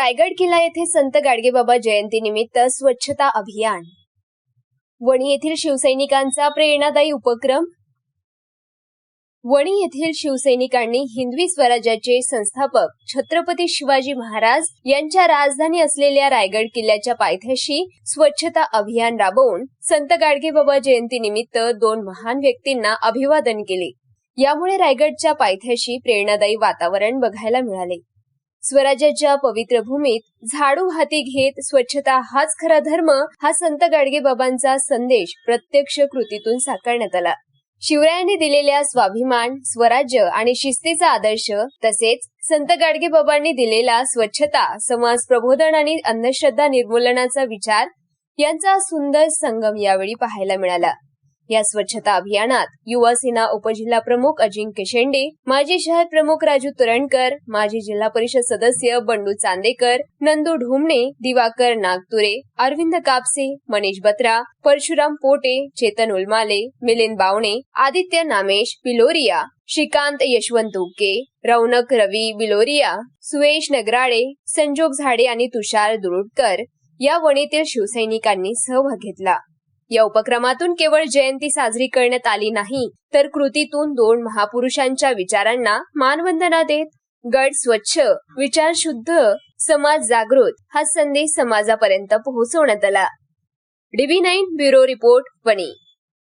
रायगड किल्ला येथे संत गाडगेबाबा जयंतीनिमित्त स्वच्छता अभियान. वणी येथील शिवसैनिकांचा प्रेरणादायी उपक्रम. वणी येथील शिवसैनिकांनी हिंदवी स्वराज्याचे संस्थापक छत्रपती शिवाजी महाराज यांच्या राजधानी असलेल्या रायगड किल्ल्याच्या पायथ्याशी स्वच्छता अभियान राबवून संत गाडगेबाबा जयंतीनिमित्त 2 महान व्यक्तींना अभिवादन केले. यामुळे रायगडच्या पायथ्याशी प्रेरणादायी वातावरण बघायला मिळाले. स्वराज्याच्या पवित्र भूमीत झाडू हाती घेत स्वच्छता हाच खरा धर्म हा संत गाडगेबाबांचा संदेश प्रत्यक्ष कृतीतून साकारण्यात आला. शिवरायांनी दिलेल्या स्वाभिमान, स्वराज्य आणि शिस्तीचा आदर्श तसेच संत गाडगेबाबांनी दिलेला स्वच्छता, समाज प्रबोधन आणि अंधश्रद्धा निर्मूलनाचा विचार यांचा सुंदर संगम यावेळी पाहायला मिळाला. या स्वच्छता अभियानात युवा सेना उपजिल्हा प्रमुख अजिंक्य शेंडे, माजी शहर प्रमुख राजू तुरणकर, माजी जिल्हा परिषद सदस्य बंडू चांदेकर, नंदू ढोमणे, दिवाकर नागतुरे, अरविंद कापसे, मनीष बत्रा, परशुराम पोटे, चेतन उलमाले, मिलिंद बावणे, आदित्य नामेश बिलोरिया, श्रीकांत यशवंत उके, रौनक रवी बिलोरिया, सुयश नगराळे, संजोग झाडे आणि तुषार दुरुडकर या वणीतील शिवसैनिकांनी सहभाग घेतला. या उपक्रमातून केवळ जयंती साजरी करण्यात आली नाही, तर कृतीतून 2 महापुरुषांच्या विचारांना मानवंदना देत गड स्वच्छ, विचार शुद्ध, समाज जागृत हा संदेश समाजापर्यंत पोहोचवण्यात आला. DB9 bureau report, Wani.